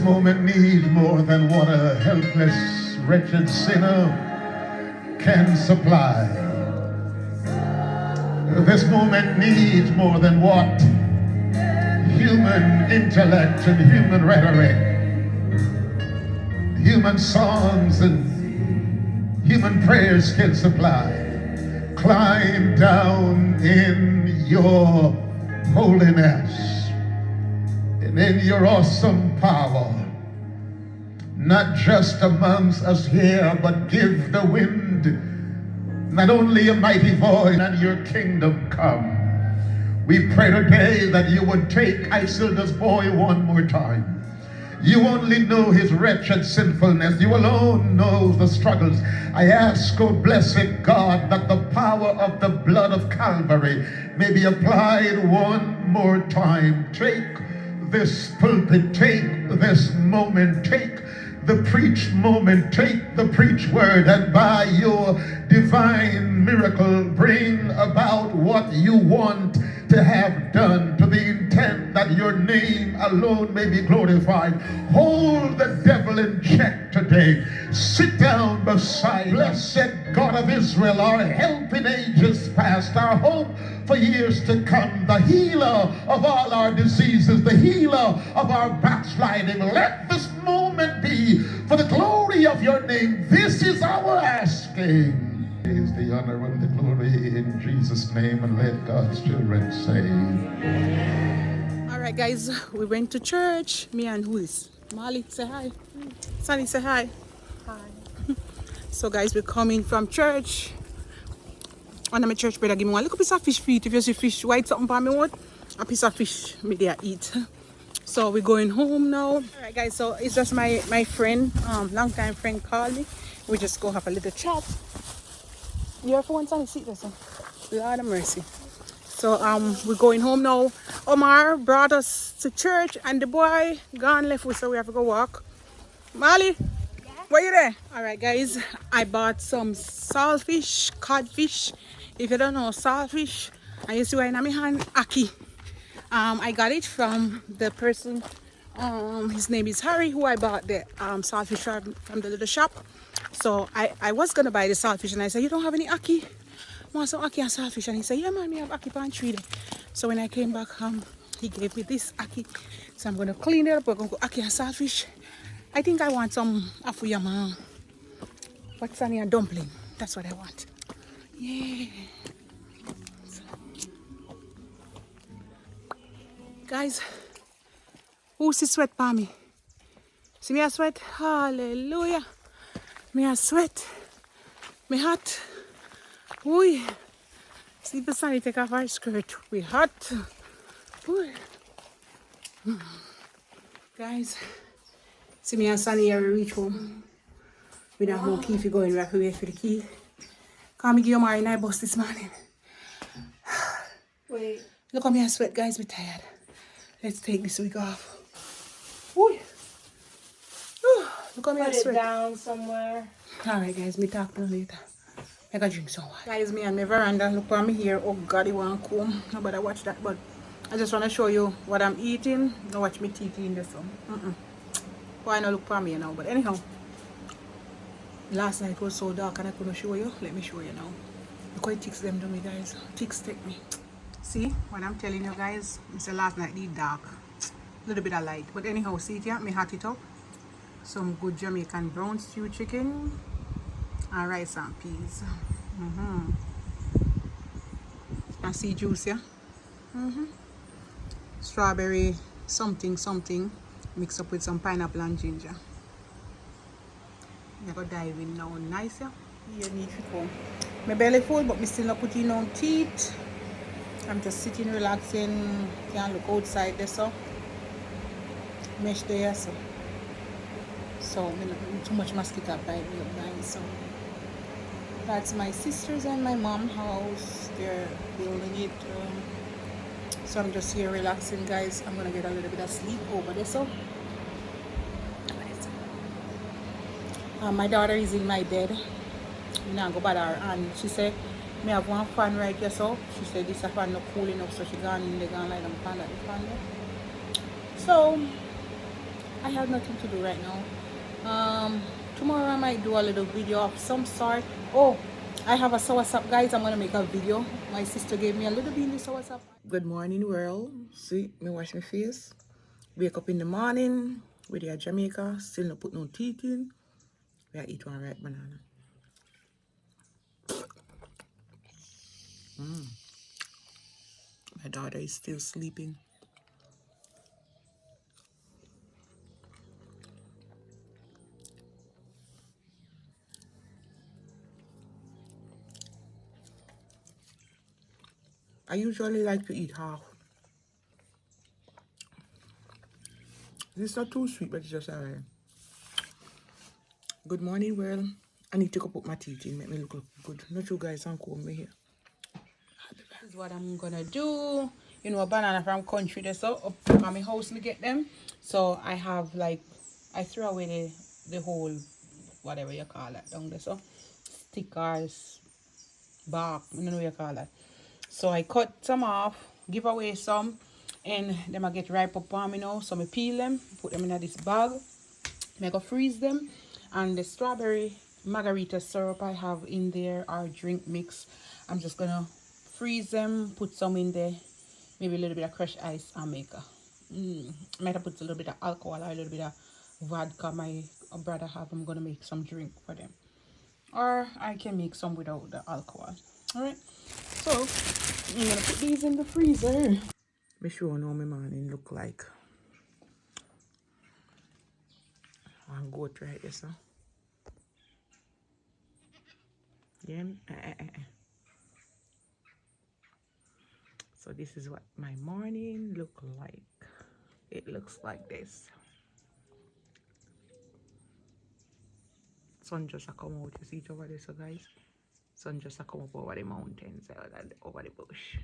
moment needs more than what a helpless, wretched sinner can supply. This moment needs more than what human intellect and human rhetoric, human songs and human prayers can supply. Climb down in your holiness and in your awesome power, not just amongst us here, but give the wind not only a mighty voice, and your kingdom come. We pray today that you would take Isilda's boy one more time. You only know his wretched sinfulness. You alone knows the struggles. I ask, oh blessed God, that the power of the blood of Calvary may be applied one more time. Take this pulpit, take this moment, take the preach moment, take the preach word, and by your divine miracle bring about what you want to have done, to the intent that your name alone may be glorified. Hold the devil in check today. Sit down beside blessed God of Israel, our help in ages past, our hope for years to come, the healer of all our diseases, the healer of our backsliding. Let this moment be for the glory of your name. This is our asking. Is the honor and the glory in Jesus' name, and let God's children say. All right, guys, we went to church. Me and who is Molly? Say hi. Sally, say hi. Hi. So, guys, we're coming from church. And my church brother give me one little piece of fish feet. If you see fish, white something for me, what? A piece of fish, me there eat. So we're going home now. All right, guys. So it's just my friend, long time friend called me. We just go have a little chat. You ever want some seat there, son? Lord have mercy. So we're going home now. Omar brought us to church and the boy gone left us, so we have to go walk. Molly, yeah? Where you there? All right, guys. I bought some saltfish, codfish. If you don't know saltfish, and you see right in my hand, Ackee. I got it from the person. His name is Harry, who I bought the saltfish from the little shop. So I was gonna buy the saltfish, and I said, "You don't have any Ackee? Want some Ackee and saltfish?" And he said, "Yeah, man, we have Ackee pantry there." So when I came back, he gave me this Ackee. So I'm gonna clean it up. We're gonna go Ackee and saltfish. I think I want some afuyama. What's on here? Dumpling. That's what I want. Yeah. So, guys, who's the sweat for me? See me a sweat? Hallelujah. Me a sweat. Me hot. Ooh. See the sunny take off our skirt. We hot. Ooh. Guys, see me and Sunny here, we reach home. We don't have no key for going, we have to wait for the key. Come me give you my night bus this morning. Wait. Look at me and sweat, guys, we're tired. Let's take this week off. Ooh. Look at me and sweat. Put it down somewhere. Alright, guys, me talk to you later. I gotta drink some water. Guys, me and my veranda, look at me here. Oh God, you want to come. Nobody watch that, but I just want to show you what I'm eating. Don't watch me teeth in the sun. Why not look for me now? But anyhow, last night was so dark and I couldn't show you. Let me show you now. Look how it ticks them to me, guys. Ticks take me. See what I'm telling you, guys? It's the last night the dark. A little bit of light. But anyhow, see it here? Me hot it up. Some good Jamaican brown stew chicken. And rice and peas. And see juice, yeah? Strawberry something mixed up with some pineapple and ginger. I'm gonna dive in now. Nice, yeah? You need to go. My belly full, but me still not putting on teeth. I'm just sitting relaxing. Can't look outside there, so mesh there, so too much mosquito bite me up, guys. So that's my sister's and my mom's house. They're building it. So I'm just here relaxing, guys. I'm gonna get a little bit of sleep over there. So my daughter is in my bed. You know, go bother her, and she said, "Me have one fan right here." So she said, "This a fan not cool enough," so she gone in there, gone lie down fan at the fan there. So I have nothing to do right now. Tomorrow I might do a little video of some sort. Oh, I have a soursop, guys. I'm gonna make a video. My sister gave me a little bean of soursop. Good morning, world. See, me wash my face. Wake up in the morning. We there Jamaica. Still not put no teeth in. We are eat one ripe banana. My daughter is still sleeping. I usually like to eat half. This is not too sweet, but it's just alright. Good morning, world. I need to go put my teeth in, make me look good. Not you guys and comb me here. This is what I'm gonna do. You know, a banana from country, they so up at my house me get them. So I have like, I throw away the whole whatever you call it down there. So stickers, bark, I don't know what you call that. So I cut some off, give away some, and then I get ripe up on me now. So I peel them, put them in this bag. I go freeze them, and the strawberry margarita syrup I have in there, our drink mix, I'm just gonna freeze them, put some in there, maybe a little bit of crushed ice and make a might have put a little bit of alcohol or a little bit of vodka my brother have. I'm gonna make some drink for them, or I can make some without the alcohol. All right, so I'm gonna put these in the freezer. Make sure I know my morning look like. I'll go try this now. Yeah. So this is what my morning look like. It looks like this. Sun just a come out. You see it over there, so guys. Sun just a come up over the mountains, over the bush.